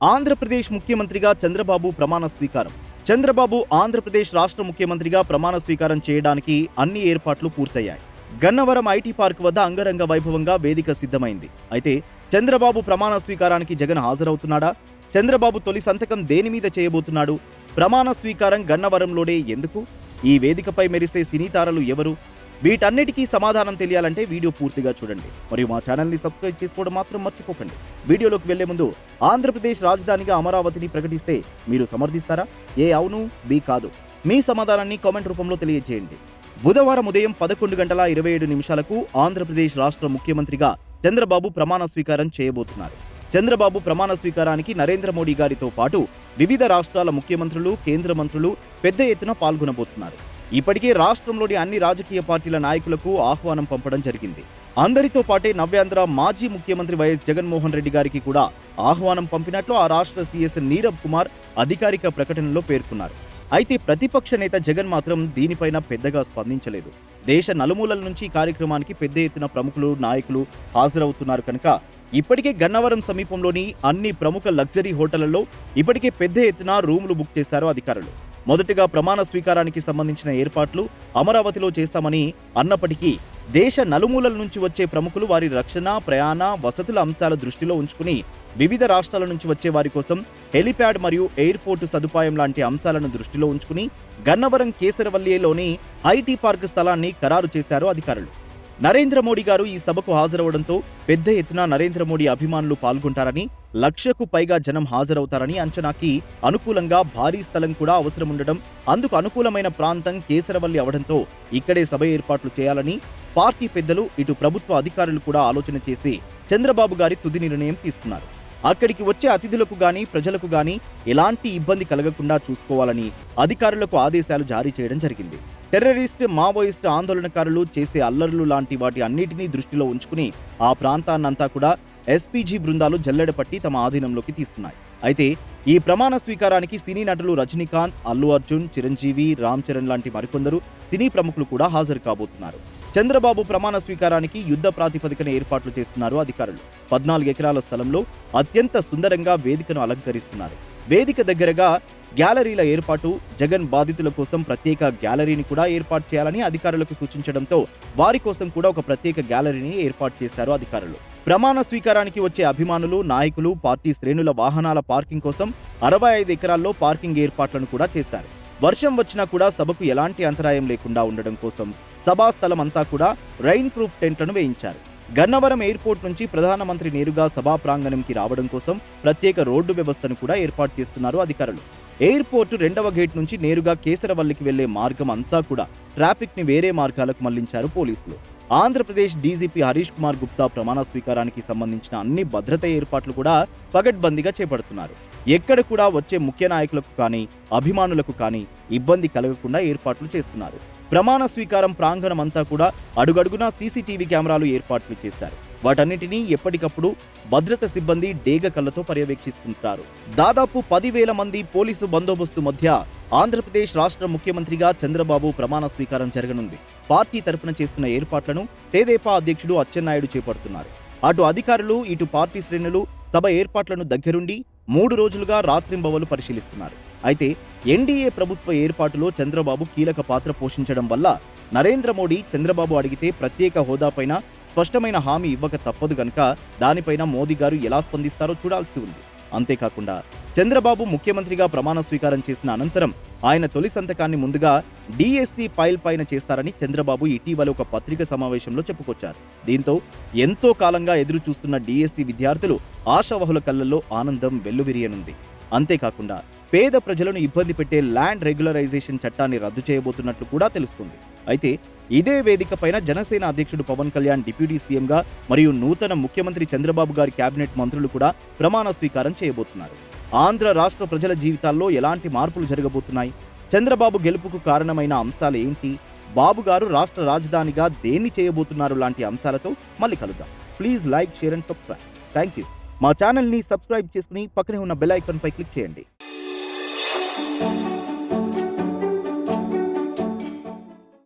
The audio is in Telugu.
ఆంధ్రప్రదేశ్ ముఖ్యమంత్రిగా చంద్రబాబు ప్రమాణ స్వీకారం. చంద్రబాబు ఆంధ్రప్రదేశ్ రాష్ట్ర ముఖ్యమంత్రిగా ప్రమాణ స్వీకారం చేయడానికి అన్ని ఏర్పాట్లు పూర్తయ్యాయి. గన్నవరం ఐటీ పార్క్ వద్ద అంగరంగ వైభవంగా వేదిక సిద్ధమైంది. అయితే చంద్రబాబు ప్రమాణ స్వీకారానికి జగన్ హాజరవుతున్నాడా? చంద్రబాబు తొలి సంతకం దేని మీద చేయబోతున్నాడు? ప్రమాణ స్వీకారం గన్నవరంలోనే ఎందుకు? ఈ వేదికపై మెరిసే సినీ తారలు ఎవరు? వీటన్నిటికీ సమాధానం తెలియాలంటే వీడియో పూర్తిగా చూడండి. మరియు మా ఛానల్ని సబ్స్క్రైబ్ చేసుకోవడం మాత్రం మర్చిపోకండి. వీడియోలోకి వెళ్లే ముందు ఆంధ్రప్రదేశ్ రాజధానిగా అమరావతిని ప్రకటిస్తే మీరు సమర్థిస్తారా? ఏ అవును, బి కాదు. మీ సమాధానాన్ని కామెంట్ రూపంలో తెలియజేయండి. బుధవారం ఉదయం 11:27 ఆంధ్రప్రదేశ్ రాష్ట్ర ముఖ్యమంత్రిగా చంద్రబాబు ప్రమాణ స్వీకారం చేయబోతున్నారు. చంద్రబాబు ప్రమాణ స్వీకారానికి నరేంద్ర మోడీ గారితో పాటు వివిధ రాష్ట్రాల ముఖ్యమంత్రులు, కేంద్ర మంత్రులు పెద్ద ఎత్తున పాల్గొనబోతున్నారు. ఇప్పటికే రాష్ట్రంలోని అన్ని రాజకీయ పార్టీల నాయకులకు ఆహ్వానం పంపడం జరిగింది. అందరితో పాటే నవ్యాంధ్ర మాజీ ముఖ్యమంత్రి వైఎస్ జగన్మోహన్ రెడ్డి గారికి కూడా ఆహ్వానం పంపినట్లు ఆ రాష్ట్ర సీఎస్ నీరబ్ కుమార్ అధికారిక ప్రకటనలో పేర్కొన్నారు. అయితే ప్రతిపక్ష నేత జగన్ మాత్రం దీనిపైన పెద్దగా స్పందించలేదు. దేశ నలుమూలల నుంచి కార్యక్రమానికి పెద్ద ఎత్తున ప్రముఖులు, నాయకులు హాజరవుతున్నారు కనుక ఇప్పటికే గన్నవరం సమీపంలోని అన్ని ప్రముఖ లగ్జరీ హోటళ్లలో ఇప్పటికే పెద్ద ఎత్తున రూములు బుక్ చేశారు అధికారులు. మొదటగా ప్రమాణ స్వీకారానికి సంబంధించిన ఏర్పాట్లు అమరావతిలో చేస్తామని అన్నప్పటికీ దేశ నలుమూలల నుంచి వచ్చే ప్రముఖులు వారి రక్షణ, ప్రయాణ, వసతుల అంశాల దృష్టిలో ఉంచుకుని వివిధ రాష్ట్రాల నుంచి వచ్చే వారి కోసం హెలిప్యాడ్ మరియు ఎయిర్పోర్టు సదుపాయం లాంటి అంశాలను దృష్టిలో ఉంచుకుని గన్నవరం కేసరవల్లిలోని ఐటీ పార్క్ స్థలాన్ని ఖరారు చేశారు అధికారులు. నరేంద్ర మోడీ గారు ఈ సభకు హాజరవడంతో పెద్ద ఎత్తున నరేంద్ర మోడీ అభిమానులు పాల్గొంటారని, 1,00,000కు పైగా జనం హాజరవుతారని అంచనాకి అనుకూలంగా భారీ స్థలం కూడా అవసరముండడం, అందుకు అనుకూలమైన ప్రాంతం కేసరవల్లి అవడంతో ఇక్కడే సభ ఏర్పాట్లు చేయాలని పార్టీ పెద్దలు, ఇటు ప్రభుత్వ అధికారులు కూడా ఆలోచన చేసి చంద్రబాబు గారి తుది నిర్ణయం తీసుకున్నారు. అక్కడికి వచ్చే అతిథులకు గాని, ప్రజలకు గాని ఎలాంటి ఇబ్బంది కలగకుండా చూసుకోవాలని అధికారులకు ఆదేశాలు జారీ చేయడం జరిగింది. టెర్రరిస్ట్, మావోయిస్ట్ ఆందోళనకారులు చేసే అల్లర్లు లాంటి వాటి అన్నిటినీ దృష్టిలో ఉంచుకుని ఆ ప్రాంతాన్నంతా కూడా ఎస్పీజీ బృందాలు జల్లెడపట్టి తమ ఆధీనంలోకి తీసుకున్నాయి. అయితే ఈ ప్రమాణ స్వీకారానికి సినీ నటులు రజనీకాంత్, అల్లు అర్జున్, చిరంజీవి, రామ్ చరణ్ లాంటి మరికొందరు సినీ ప్రముఖులు కూడా హాజరు కాబోతున్నారు. చంద్రబాబు ప్రమాణ స్వీకారానికి యుద్ధ ప్రాతిపదికన ఏర్పాట్లు చేస్తున్నారు అధికారులు. 14 ఎకరాల స్థలంలో అత్యంత సుందరంగా వేదికను అలంకరిస్తున్నారు. వేదిక దగ్గరగా గ్యాలరీల ఏర్పాటు, జగన్ బాధితుల కోసం ప్రత్యేక గ్యాలరీని కూడా ఏర్పాటు చేయాలని అధికారులకు సూచించడంతో వారి కోసం కూడా ఒక ప్రత్యేక గ్యాలరీని ఏర్పాటు చేశారు అధికారులు. ప్రమాణ స్వీకారానికి వచ్చే అభిమానులు, నాయకులు, పార్టీ శ్రేణుల వాహనాల పార్కింగ్ కోసం 65 ఎకరాల్లో పార్కింగ్ ఏర్పాట్లను కూడా చేశారు. వర్షం వచ్చినా కూడా సభకు ఎలాంటి అంతరాయం లేకుండా ఉండడం కోసం సభాస్థలం అంతా కూడా రైన్ ప్రూఫ్ టెంట్లను వేయించారు. గన్నవరం ఎయిర్పోర్ట్ నుంచి ప్రధానమంత్రి నేరుగా సభా ప్రాంగణంకి రావడం కోసం ప్రత్యేక రోడ్డు వ్యవస్థను కూడా ఏర్పాటు చేస్తున్నారు అధికారులు. ఎయిర్పోర్టు 2వ గేట్ నుంచి నేరుగా కేసరవల్లికి వెళ్లే మార్గం అంతా కూడా ట్రాఫిక్ ని వేరే మార్గాలకు మళ్లించారు పోలీసులు. ఆంధ్రప్రదేశ్ డీజీపీ హరీష్ కుమార్ గుప్తా ప్రమాణ స్వీకారానికి సంబంధించిన అన్ని భద్రతా ఏర్పాట్లు కూడా పగడ్బందీగా చేపడుతున్నారు. ఎక్కడ కూడా వచ్చే ముఖ్య నాయకులకు కానీ, అభిమానులకు కానీ ఇబ్బంది కలగకుండా ఏర్పాట్లు చేస్తున్నారు. ప్రమాణ స్వీకారం ప్రాంగణం అంతా కూడా అడుగడుగునా సీసీటీవీ కెమెరాలు ఏర్పాట్లు చేశారు. వాటన్నిటినీ ఎప్పటికప్పుడు భద్రత సిబ్బంది డేగ కళ్లతో పర్యవేక్షిస్తుంటారు. దాదాపు 10,000 మంది పోలీసు బందోబస్తు మధ్య ఆంధ్రప్రదేశ్ రాష్ట్ర ముఖ్యమంత్రిగా చంద్రబాబు ప్రమాణ స్వీకారం జరగనుంది. పార్టీ తరపున చేస్తున్న ఏర్పాట్లను తెదేపా అధ్యక్షుడు అచ్చెన్నాయుడు చేపడుతున్నారు. అటు అధికారులు, ఇటు పార్టీ శ్రేణులు సభ ఏర్పాట్లను దగ్గరుండి 3 రోజులుగా రాత్రింబవలు పరిశీలిస్తున్నారు. అయితే ఎన్డీఏ ప్రభుత్వ ఏర్పాటులో చంద్రబాబు కీలక పాత్ర పోషించడం వల్ల నరేంద్ర మోడీ చంద్రబాబు అడిగితే ప్రత్యేక హోదాపైన స్పష్టమైన హామీ ఇవ్వక తప్పదు గనుక దానిపైన మోదీ గారు ఎలా స్పందిస్తారో చూడాల్సి ఉంది. అంతేకాకుండా చంద్రబాబు ముఖ్యమంత్రిగా ప్రమాణ స్వీకారం చేసిన అనంతరం ఆయన తొలి సంతకాన్ని ముందుగా డిఎస్సి ఫైల్ పైన చేస్తారని చంద్రబాబు ఇటీవల ఒక పత్రిక సమావేశంలో చెప్పుకొచ్చారు. దీంతో ఎంతో కాలంగా ఎదురు చూస్తున్న డిఎస్సి విద్యార్థులు ఆశావహుల కళ్లలో ఆనందం వెల్లువిరియనుంది. అంతేకాకుండా పేద ప్రజలను ఇబ్బంది పెట్టే ల్యాండ్ రెగ్యులరైజేషన్ చట్టాన్ని రద్దు చేయబోతున్నట్లు కూడా తెలుస్తుంది. అయితే ఇదే వేదిక పైన జనసేన అధ్యక్షుడు పవన్ కళ్యాణ్ డిప్యూటీ సీఎంగా మరియు నూతన ముఖ్యమంత్రి చంద్రబాబు గారి కేబినెట్ మంత్రులు కూడా ప్రమాణ స్వీకారం చేయబోతున్నారు. ఆంధ్ర రాష్ట్ర ప్రజల జీవితాల్లో ఎలాంటి మార్పులు జరగబోతున్నాయి? చంద్రబాబు గెలుపుకు కారణమైన అంశాలు ఏంటి? బాబు గారు రాష్ట్ర రాజధానిగా దేన్ని చేయబోతున్నారు లాంటి అంశాలతో మళ్ళీ కలుద్దాం. Please like, share and subscribe. Thank you. మా ఛానల్ని సబ్స్క్రైబ్ చేసుకుని పక్కనే ఉన్న బెల్ ఐకాన్ పై క్లిక్ చేయండి.